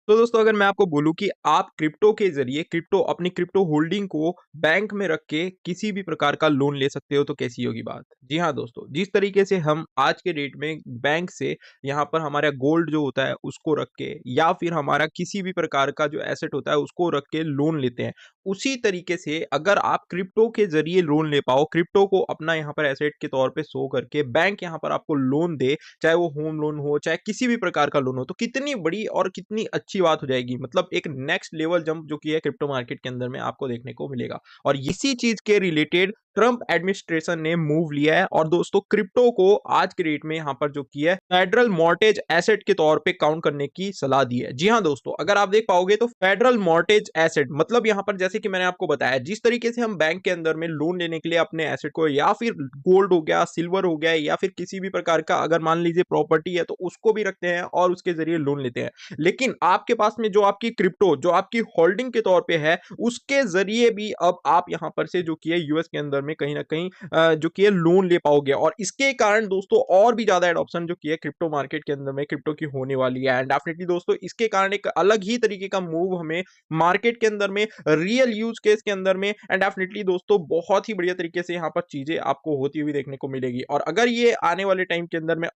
तो दोस्तों अगर मैं आपको बोलूँ कि आप क्रिप्टो के ज़रिए अपनी क्रिप्टो होल्डिंग को बैंक में रख के किसी भी प्रकार का लोन ले सकते हो तो कैसी होगी बात? जी हाँ दोस्तों, जिस तरीके से हम आज के डेट में बैंक से यहाँ पर हमारा गोल्ड जो होता है उसको रख के या फिर हमारा किसी भी प्रकार का जो एसेट होता है उसको रख के लोन लेते हैं। उसी तरीके से अगर आप क्रिप्टो के ज़रिए लोन ले पाओ, क्रिप्टो को अपना यहाँ पर एसेट के तौर पे शो करके बैंक यहाँ पर आपको लोन दे, चाहे वो होम लोन हो, चाहे किसी भी प्रकार का लोन हो, तो कितनी बड़ी और कितनी अच्छी बात हो जाएगी। मतलब एक नेक्स्ट लेवल जंप जो कि है क्रिप्टो मार्केट के अंदर में आपको देखने को मिलेगा। और इसी चीज़ के रिलेटेड ट्रम्प एडमिनिस्ट्रेशन ने मूव लिया है और दोस्तों क्रिप्टो को आज के डेट में यहाँ पर जो किया है फेडरल मॉर्टेज एसेट के तौर पे काउंट करने की सलाह दी है। जी हाँ दोस्तों, अगर आप देख पाओगे तो फेडरल मॉर्टेज एसेट मतलब यहाँ पर जैसे कि मैंने आपको बताया जिस तरीके से हम बैंक के अंदर में लोन लेने के लिए अपने एसेट को या फिर गोल्ड हो गया, सिल्वर हो गया या फिर किसी भी प्रकार का अगर मान लीजिए प्रॉपर्टी है तो उसको भी रखते हैं और उसके जरिए लोन लेते हैं। लेकिन आपके पास में जो आपकी क्रिप्टो जो आपकी होल्डिंग के तौर पे है उसके जरिए भी अब आप यहाँ पर से जो कि है यूएस के अंदर में कहीं ना कहीं जो कि है लोन ले पाओगे और इसके कारण दोस्तों और भी ज्यादा एडॉप्शन जो कि है क्रिप्टो मार्केट के अंदर में क्रिप्टो की होने वाली है। एंड डेफिनेटली दोस्तों इसके कारण एक अलग ही तरीके का मूव हमें मार्केट के अंदर में रियल यूज केस के अंदर में एंड डेफिनेटली दोस्तों बहुत ही बढ़िया तरीके से यहाँ पर चीजें आपको होती हुई देखने को मिलेगी। और अगर ये आने वाले टाइम के अंदर में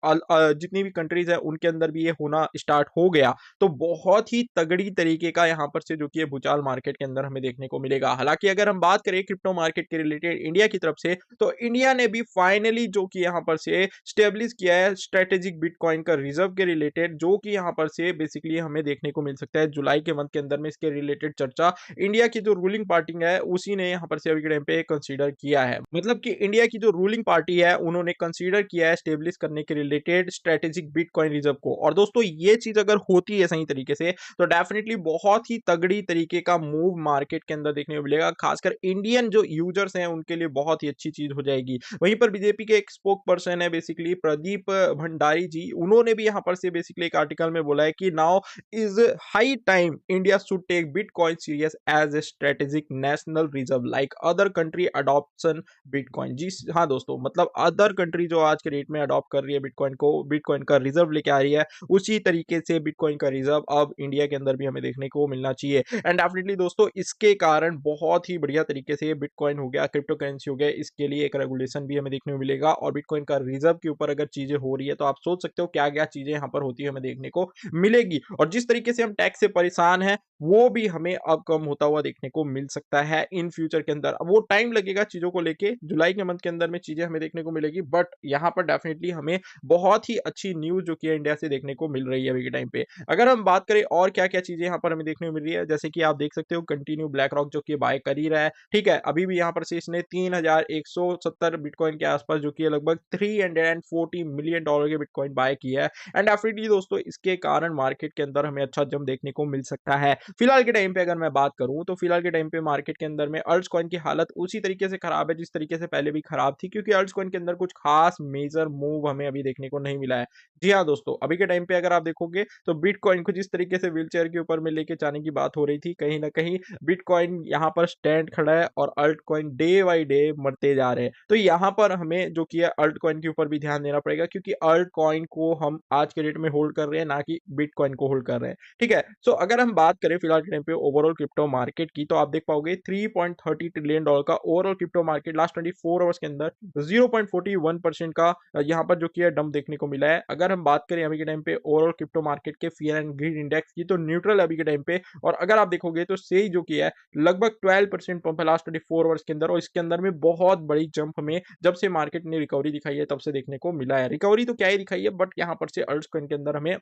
जितनी भी कंट्रीज है उनके अंदर भी ये होना स्टार्ट हो गया तो बहुत ही तगड़ी तरीके का यहाँ पर से जो कि ये भूचाल मार्केट के अंदर हमें देखने को मिलेगा। हालांकि अगर हम बात करें क्रिप्टो मार्केट के रिलेटेड इंडिया की तरफ से तो इंडिया ने भी फाइनली जो कि यहाँ पर से स्टेब्लिश किया है स्ट्रेटेजिक बिटकॉइन का रिजर्व के रिलेटेड जो कि यहाँ पर से बेसिकली हमें देखने को मिल सकता है जुलाई के मंथ के अंदर में इसके रिलेटेड चर्चा इंडिया की जो रूलिंग पार्टी है उसी ने यहाँ पर से अभी के टाइम पे कंसीडर किया है। मतलब कि इंडिया की जो रूलिंग पार्टी है उन्होंने कंसीडर किया है स्टेब्लिश करने के रिलेटेड स्ट्रेटेजिक बिटकॉइन रिजर्व को। और दोस्तों ये चीज अगर होती है सही तरीके से तो डेफिनेटली बहुत ही तगड़ी तरीके का मूव मार्केट के अंदर देखने को मिलेगा, खासकर इंडियन जो यूजर्स हैं उनके लिए बहुत ही अच्छी चीज हो जाएगी। वहीं पर बीजेपी के एक स्पोक पर्सन है बेसिकली प्रदीप भंडारी जी, उन्होंने भी यहाँ पर से बेसिकली एक आर्टिकल में बोला है कि now is high time India should take bitcoin serious as a strategic national reserve like other country adoption bitcoin. जी हाँ दोस्तों, मतलब अदर कंट्री जो आज के डेट में अडॉप्ट कर रही है बिटकॉइन को, बिटकॉइन का रिजर्व लेके आ रही है, उसी तरीके से बिटकॉइन का रिजर्व अब इंडिया के अंदर भी हमें देखने को मिलना चाहिए। एंड डेफिनेटली दोस्तों इसके कारण बहुत ही बढ़िया तरीके से बिटकॉइन हो गया, क्रिप्टो करेंसी हो गया, इसके लिए एक रेगुलेशन भी हमें देखने को मिलेगा। और बिटकॉइन का रिजर्व के ऊपर अगर चीजें हो रही है तो आप सोच सकते हो क्या क्या चीजें यहाँ पर होती है हमें देखने को मिलेगी। और जिस तरीके से हम टैक्स से परेशान हैं वो भी हमें अब कम होता हुआ देखने को मिल सकता है इन फ्यूचर के अंदर। अब वो टाइम लगेगा चीजों को लेके, जुलाई के मंथ के अंदर में चीजें हमें देखने को मिलेगी, बट यहाँ पर डेफिनेटली हमें बहुत ही अच्छी न्यूज जो कि है इंडिया से देखने को मिल रही है अभी के टाइम पे। अगर हम बात करें और क्या क्या चीजें यहाँ पर हमें देखने को मिल रही है, जैसे कि आप देख सकते हो कंटिन्यू ब्लैक रॉक जो कि बाय कर ही रहा है, ठीक है, अभी भी यहाँ पर से इसने 3170 बिटकॉइन के आसपास जो कि लगभग $340 मिलियन के बिटकॉइन बाय किया है। एंड डेफिनेटली दोस्तों इसके कारण मार्केट के अंदर हमें अच्छा जंप देखने को मिल सकता है। फिलहाल के टाइम पे अगर मैं बात करूं तो फिलहाल के टाइम पे मार्केट के अंदर में अल्ट्स कॉइन की हालत उसी तरीके से खराब है जिस तरीके से पहले भी खराब थी, क्योंकि अल्ट्स कॉइन के अंदर कुछ खास मेजर मूव हमें अभी देखने को नहीं मिला है। जी हाँ दोस्तों, अभी के टाइम पे अगर आप देखोगे तो बिटकॉइन को जिस तरीके से व्हीलचेयर के ऊपर में लेके जाने की बात हो रही थी, कहीं ना कहीं बिटकॉइन यहाँ पर स्टैंड खड़ा है और alt coin day by day मरते जा रहे हैं। तो यहाँ पर हमें जो कि है अल्ट कॉइन के ऊपर भी ध्यान देना पड़ेगा, क्योंकि अल्ट कॉइन को हम आज के डेट में होल्ड कर रहे हैं ना कि बिटकॉइन को होल्ड कर रहे हैं, ठीक है। सो अगर हम बात करें फिलहाल के टाइम पे ओवरऑल क्रिप्टो मार्केट की तो आप देख पाओगे $3.30 ट्रिलियन का overall crypto market last 24 hours के अंदर 0.41% का यहाँ पर जो कि है डंप देखने को मिला है। अगर हम बात करें अभी के टाइम पे ओवरऑल क्रिप्टो मार्केट के फियर एंड ग्रीड इंडेक्स की तो न्यूट्रल अभी के टाइम पे, और अगर आप देखोगे तो सही जो कि है लगभग 12% पंप है लास्ट 24 आवर्स के अंदर। और इसके अंदर में बहुत बड़ी जंप हमें जब से मार्केट ने रिकवरी दिखाई है तब से देखने को मिला है। रिकवरी तो क्या ही दिखाई है, बट यहाँ पर से अल्ट्स कॉइन के अंदर हमें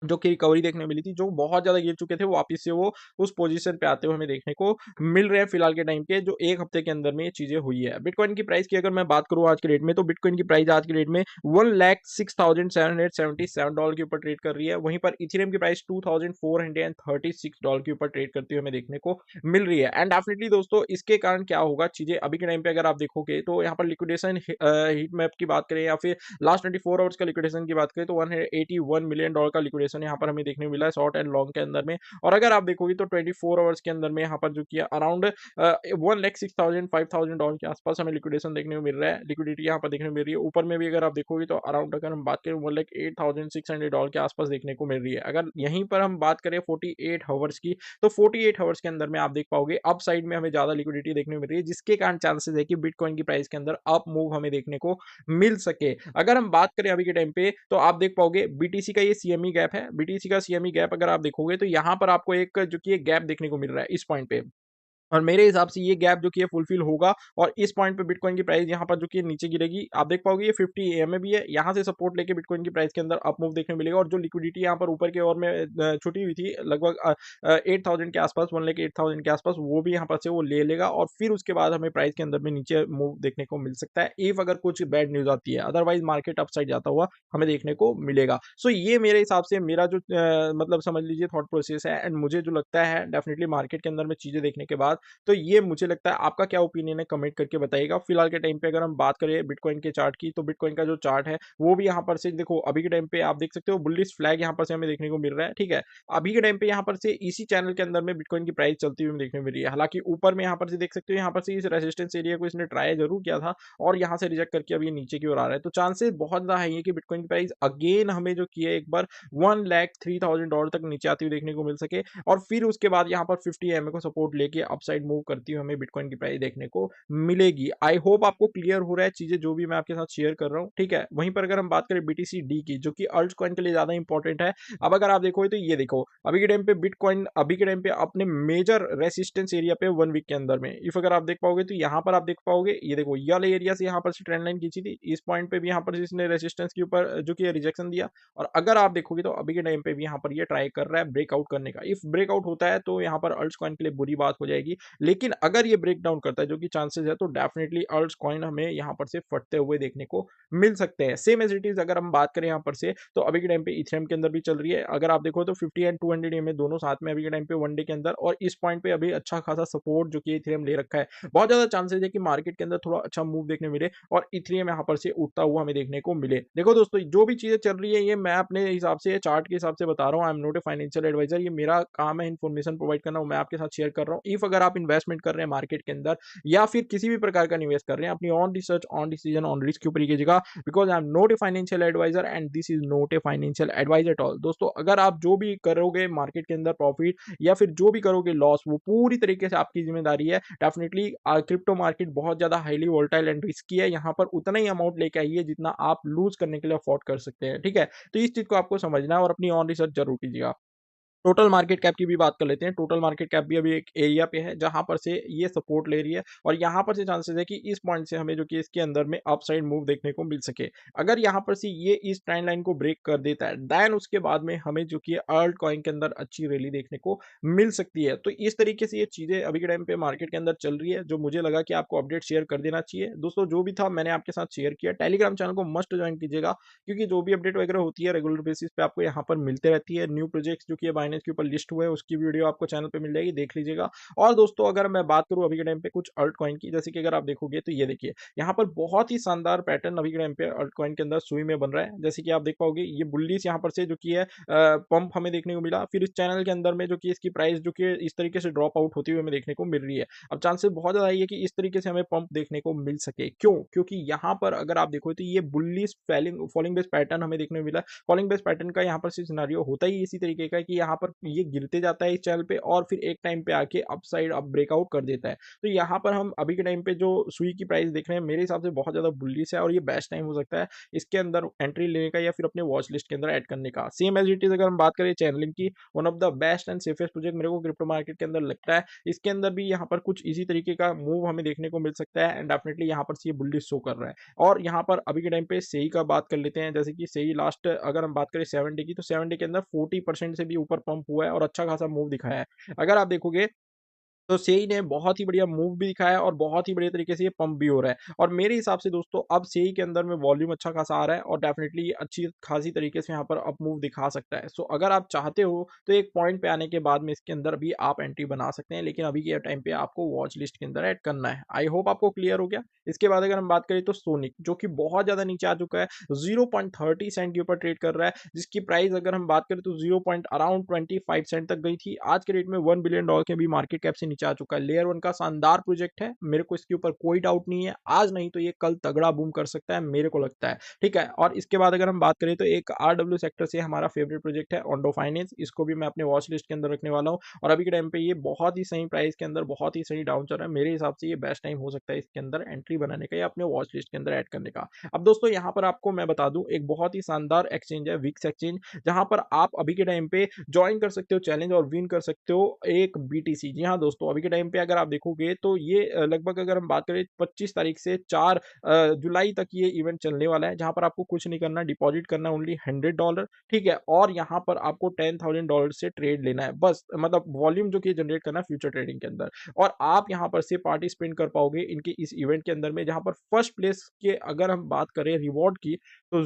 जो कि रिकवरी देखने मिली थी, जो बहुत ज़्यादा गिर चुके थे वापस से वो उस पोजीशन पे आते हुए हमें देखने को मिल रहे हैं फिलहाल के टाइम पे, जो 1 हफ्ते के अंदर में ये चीज़ें हुई है। बिटकॉइन की प्राइस की अगर मैं बात करूँ आज के डेट में तो बिटकॉइन की प्राइस आज के डेट में $1,06,777 के ऊपर ट्रेड कर रही है। वहीं पर इथेरियम की प्राइस $2,436 के ऊपर ट्रेड करते हुए हमें देखने को मिल रही है। एंड डेफिनेटली दोस्तों इसके कारण क्या होगा चीज़ें अभी के टाइम पे अगर आप देखोगे तो यहाँ पर लिक्विडेशन हीट मैप की बात करें या फिर लास्ट 24 आवर्स का लिक्विडेशन की बात करें तो $181 मिलियन का लिक्विडेशन लिक्विडेशन यहाँ पर हमें देखने को मिला है शॉर्ट एंड लॉन्ग के अंदर में। और अगर आप देखोगे तो 24 आवर्स के अंदर में यहाँ पर जो कि अराउंड 1,06,000 $5,000 के आसपास हमें लिक्विडेशन देखने को मिल रहा है, लिक्विडिटी यहाँ पर देखने को मिल रही है। ऊपर में भी अगर आप देखोगे तो अराउंड अगर हम बात करें $1,08,600 के आसपास देखने को मिल रही है। अगर यहीं पर हम बात करें 48 हावर्स की, तो 48 हावर्स के अंदर में आप देख पाओगे अप साइड में हमें ज्यादा लिक्विडिटी देखने को मिल रही है, जिसके कारण चांसेस है कि बिटकॉइन की प्राइस के अंदर अप मूव हमें देखने को मिल सके। अगर हम बात करें अभी के टाइम पे तो आप देख पाओगे बीटीसी का ये सीएमई गैप है, बीटीसी का सीएमई गैप अगर आप देखोगे तो यहाँ पर आपको एक जो कि एक गैप देखने को मिल रहा है इस पॉइंट पे। और मेरे हिसाब से ये गैप जो कि है फुलफिल होगा और इस पॉइंट पे बिटकॉइन की प्राइस यहाँ पर जो कि नीचे गिरेगी। आप देख पाओगे ये 50 एएम में भी है, यहाँ से सपोर्ट लेके बिटकॉइन की प्राइस के अंदर अप मूव देखने को मिलेगा। और जो लिक्विडिटी यहाँ पर ऊपर के ओर में छुटी हुई थी लगभग 8,000 के आसपास, 1,08,000 के आसपास, वो भी यहाँ पर से वो ले लेगा और फिर उसके बाद हमें प्राइस के अंदर में नीचे मूव देखने को मिल सकता है इफ अगर कुछ बैड न्यूज आती है। अदरवाइज मार्केट अपसाइड जाता हुआ हमें देखने को मिलेगा। सो ये मेरे हिसाब से मेरा जो मतलब समझ लीजिए थॉट प्रोसेस है एंड मुझे जो लगता है डेफिनेटली मार्केट के अंदर में चीजें देखने के बाद। तो ये मुझे लगता है, आपका क्या ओपिनियन है कमेंट करके बताइएगा। फिलहाल के टाइम पे अगर हम बात करें बिटकॉइन के चार्ट की, तो बिटकॉइन का जो चार्ट है वो भी यहाँ पर से देखो अभी के टाइम पे आप देख सकते हो बुलिश फ्लैग यहाँ पर से हमें देखने को मिल रहा है। ठीक है, अभी के टाइम पे यहाँ पर से इसी चैनल के अंदर में बिटकॉइन की प्राइस चलती हुई देखने को मिल रही है। हालांकि ऊपर में यहाँ पर से देख सकते हो यहाँ पर से इस रेजिस्टेंस एरिया को इसने ट्राई जरूर किया था और यहाँ से रिजेक्ट करके अब ये नीचे की ओर आ रहा है। तो चांसेस बहुत ज्यादा है कि बिटकॉइन की प्राइस अगेन हमें जो किया एक बार $1,03,000 तक नीचे आती हुई देखने को मिल सके और फिर उसके बाद यहाँ पर 50 एमए को सपोर्ट लेके अपसाइड मूव करती हुई हमें बिटकॉइन की प्राइस देखने को मिलेगी। आई होप आपको क्लियर हो रहा है चीजें जो भी मैं आपके साथ शेयर कर रहा हूँ। ठीक है, वहीं पर अगर हम बात करें बीटीसी डी की, जो कि अल्ट कॉइन के लिए ज्यादा इंपॉर्टेंट है। अब अगर आप देखोगे तो ये देखो अभी के टाइम पे बिटकॉइन अभी के टाइम पे अपने मेजर रेसिस्टेंस एरिया पे 1 वीक के अंदर में, इफ अगर आप देख पाओगे तो यहाँ पर आप देख पाओगे ये देखो ये वाले एरिया से यहाँ पर से ट्रेंड लाइन खींची थी, इस पॉइंट पे भी यहाँ पर इसने रेसिस्टेंस के ऊपर जो कि रिजेक्शन दिया। और अगर आप देखोगे तो अभी के टाइम पे भी यहाँ पर ये ट्राई कर रहा है ब्रेकआउट करने का। इफ ब्रेकआउट होता है तो यहाँ पर अल्ट कॉइन के लिए बुरी बात हो जाएगी, लेकिन अगर ये ब्रेक डाउन करता है जो कि चांसेस है, तो डेफिनेटली अल्ट कॉइन हमें यहाँ पर से फटते हुए देखने को मिल सकते हैं। सेम एज इट इज अगर हम बात करें यहाँ पर से, तो अभी के टाइम पे इथेरियम के अंदर भी चल रही है। अगर आप देखो तो 50 एंड 200 EMA दोनों साथ में अभी के टाइम पे वन डे के अंदर, और इस पॉइंट पे अभी अच्छा खासा सपोर्ट जो कि इथेरियम ले रखा है। बहुत ज्यादा चांसेस है कि मार्केट के अंदर थोड़ा अच्छा मूव देखने मिले और इथेरियम यहाँ पर से उठता हुआ हमें देखने को मिले। देखो दोस्तों, जो भी चीजें चल रही है ये मैं अपने हिसाब से चार्ट के हिसाब से बता रहा हूँ। I am not a financial advisor, ये मेरा काम है इन्फॉर्मेशन प्रोवाइड करना, मैं आपके साथ शेयर कर रहा हूँ। इफ अगर आप इन्वेस्टमेंट कर रहे हैं मार्केट के अंदर या फिर किसी भी प्रकार का निवेश कर रहे हैं, अपनी own research own decision own risk के ऊपर ही कीजिएगा, because I am not a financial advisor and this is not a financial advice at all. दोस्तों, अगर आप जो भी करोगे मार्केट के अंदर प्रॉफिट या फिर जो भी करोगे लॉस, वो पूरी तरीके से आपकी जिम्मेदारी है। डेफिनेटली क्रिप्टो मार्केट बहुत ज्यादा हाईली वोलेटाइल एंड रिस्की है, यहाँ पर उतना ही अमाउंट लेके आइए जितना आप लूज करने के लिए अफोर्ड कर सकते हैं। ठीक है, तो इस चीज को आपको समझना है और अपनी ऑन रिसर्च जरूर कीजिएगा। टोटल मार्केट कैप की भी बात कर लेते हैं। टोटल मार्केट कैप भी अभी एक एरिया पे है जहां पर से ये सपोर्ट ले रही है और यहां पर से चांसेस है कि इस पॉइंट से हमें जो कि इसके अंदर में अपसाइड मूव देखने को मिल सके। अगर यहां पर से ये इस ट्रेंड लाइन को ब्रेक कर देता है, देन उसके बाद में हमें जो कि अल्ट कॉइन के अंदर अच्छी रैली देखने को मिल सकती है। तो इस तरीके से ये चीजें अभी के टाइम पे मार्केट के अंदर चल रही है, जो मुझे लगा कि आपको अपडेट शेयर कर देना चाहिए। दोस्तों, जो भी था मैंने आपके साथ शेयर किया। टेलीग्राम चैनल को मस्ट ज्वाइन कीजिएगा, क्योंकि जो भी अपडेट वगैरह होती है रेगुलर बेसिस पे आपको यहाँ पर मिलते रहती है। न्यू प्रोजेक्ट्स जो कि बाइनेंस के ऊपर लिस्ट हुए उसकी वीडियो आपको चैनल पे मिल जाएगी, देख लीजिएगा। और दोस्तों, अगर मैं बात करूं अभी के टाइम पे कुछ अल्ट कॉइन की, जैसे कि अगर आप देखोगे तो ये देखिए यहाँ पर बहुत ही शानदार पैटर्न अभी के टाइम पे अल्ट कॉइन के अंदर सुई में बन रहा है। जैसे कि आप देख पाओगे ये बुल्लिश यहाँ पर से जो कि है पंप हमें देखने को मिला, फिर इस चैनल के अंदर में जो कि इसकी प्राइस जो कि इस तरीके से ड्रॉप आउट होती हुई हमें देखने को मिल रही है। अब चांसेस बहुत ज्यादा है कि इस तरीके से हमें पंप देखने को मिल सके। क्यों? क्योंकि यहाँ पर अगर आप देखो तो ये बुल्लिश फॉलिंग बेस पैटर्न हमें देखने को मिला। फॉलिंग बेस पैटर्न का यहाँ पर सिनेरियो होता ही इसी तरीके का कि यहाँ पर ये गिरते जाता है इस चैनल पे और फिर एक टाइम पे आके अपसाइड अप ब्रेकआउट कर देता है। तो यहाँ पर हम अभी के टाइम पे जो सुई की प्राइस देख रहे हैं मेरे हिसाब से बहुत ज्यादा बुलिश है और ये बेस्ट टाइम हो सकता है इसके अंदर एंट्री लेने का या फिर अपने वॉच लिस्ट के अंदर ऐड करने का। सेम एज इट इज अगर हम बात करें चैनलिंग की, one of the best and safest project मेरे को क्रिप्टो मार्केट के अंदर लगता है। इसके अंदर भी यहाँ पर कुछ इसी तरीके का मूव हमें देखने को मिल सकता है एंड डेफिनेटली यहाँ पर ये बुलिश शो कर रहा है। और यहाँ पर अभी के टाइम पे सही का बात कर लेते हैं, जैसे कि सही लास्ट अगर हम बात करें 7 डे की, तो 7 डे के अंदर 40% से भी ऊपर पंप हुआ है और अच्छा खासा मूव दिखाया है। अगर आप देखोगे तो सेई ने बहुत ही बढ़िया मूव भी दिखाया है और बहुत ही बढ़िया तरीके से ये पंप भी हो रहा है। और मेरे हिसाब से दोस्तों अब सेई के अंदर में वॉल्यूम अच्छा खासा आ रहा है और डेफ़िनेटली ये अच्छी खासी तरीके से यहाँ पर अप मूव दिखा सकता है। सो अगर आप चाहते हो तो एक पॉइंट पे आने के बाद में इसके अंदर भी आप एंट्री बना सकते हैं, लेकिन अभी के टाइम पे आपको वॉच लिस्ट के अंदर ऐड करना है। आई होप आपको क्लियर हो गया। इसके बाद अगर हम बात करें तो सोनिक, जो कि बहुत ज़्यादा नीचे आ चुका है, 0.30 सेंट के ऊपर ट्रेड कर रहा है, जिसकी प्राइस अगर हम बात करें तो 0 पॉइंट अराउंड 25 सेंट तक गई थी। आज के रेट में $1 बिलियन के भी मार्केट कैप से नीचे आ चुका है। लेयर 1 का शानदार प्रोजेक्ट है, मेरे को इसके ऊपर कोई डाउट नहीं है। आज नहीं तो ये कल तगड़ा बूम कर सकता है, मेरे को लगता है। ठीक है? और इसके बाद अगर हम बात करें तो एक आरडब्ल्यू सेक्टर से हमारा फेवरेट प्रोजेक्ट है ओंडो फाइनेंस, इसको भी मैं अपने वॉच लिस्ट के अंदर रखने वाला हूँ और अभी के टाइम पे ये बहुत ही सही प्राइस के अंदर बहुत ही सही डाउन चल रहा है। मेरे हिसाब से ये बेस्ट टाइम हो सकता है इसके अंदर एंट्री बनाने का या अपने वॉच लिस्ट के अंदर ऐड करने का। अब दोस्तों यहाँ पर आपको मैं बता दूं, एक बहुत ही शानदार एक्सचेंज है विक्स एक्सचेंज, जहां पर आप अभी के टाइम पे ज्वाइन कर सकते हो चैलेंज और विन कर सकते हो एक बीटीसी। जी हाँ दोस्तों, अभी के टाइम पे अगर आप देखोगे तो ये लगभग अगर हम बात करें 25 तारीख से 4 जुलाई तक ये इवेंट चलने वाला है, जहां पर आपको कुछ नहीं करना, डिपॉजिट करना ओनली $100। ठीक है? और यहाँ पर आपको $10,000 से ट्रेड लेना है बस, मतलब वॉल्यूम जो कि जनरेट करना है फ्यूचर ट्रेडिंग के अंदर। और आप यहाँ पर से पार्टिसिपेट कर पाओगे इनके इस इवेंट के अंदर में, जहां पर फर्स्ट प्लेस के अगर हम बात करें रिवॉर्ड की तो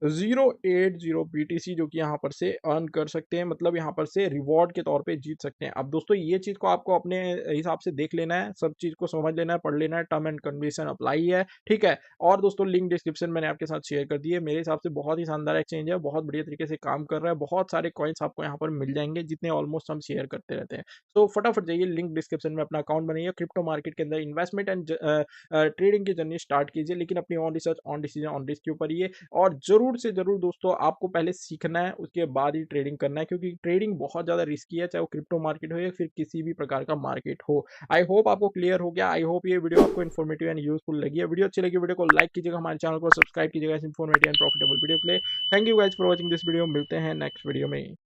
0.080 बीटीसी जो कि यहाँ पर से अर्न कर सकते हैं, मतलब यहाँ पर से रिवॉर्ड के तौर पे जीत सकते हैं। अब दोस्तों ये चीज़ को आपको अपने हिसाब से देख लेना है, सब चीज़ को समझ लेना है, पढ़ लेना है, टर्म एंड कंडीशन अप्लाई है, ठीक है? और दोस्तों लिंक डिस्क्रिप्शन मैंने आपके साथ शेयर कर दी है। मेरे हिसाब से बहुत ही शानदार एक्सचेंज है, बहुत बढ़िया तरीके से काम कर रहा है, बहुत सारे कॉइन्स आपको यहाँ पर मिल जाएँगे, जितने ऑलमोस्ट हम शेयर करते रहते हैं। तो फटाफट जाइए, लिंक डिस्क्रिप्शन में अपना अकाउंट बनाइए, क्रिप्टो मार्केट के अंदर इन्वेस्टमेंट एंड ट्रेडिंग की जर्नी स्टार्ट कीजिए, लेकिन अपनी own research, own decision, own risk के ऊपर ही है। और ज़रूर से ज़रूर दोस्तों आपको पहले सीखना है, उसके बाद ही ट्रेडिंग करना है, क्योंकि ट्रेडिंग बहुत ज़्यादा रिस्की है, चाहे वो क्रिप्टो मार्केट हो या फिर किसी भी प्रकार का मार्केट हो। आई होप आपको क्लियर हो गया। आई होप ये वीडियो आपको इन्फॉर्मेटिव एंड यूजफुल लगी है। वीडियो अच्छी लगी, वीडियो को लाइक कीजिएगा, हमारे चैनल को सब्सक्राइब कीजिएगा इस इन्फॉर्मेटिव एंड प्रॉफिटेबल वीडियो के लिए। Thank you guys for watching this video. मिलते हैं नेक्स्ट वीडियो में।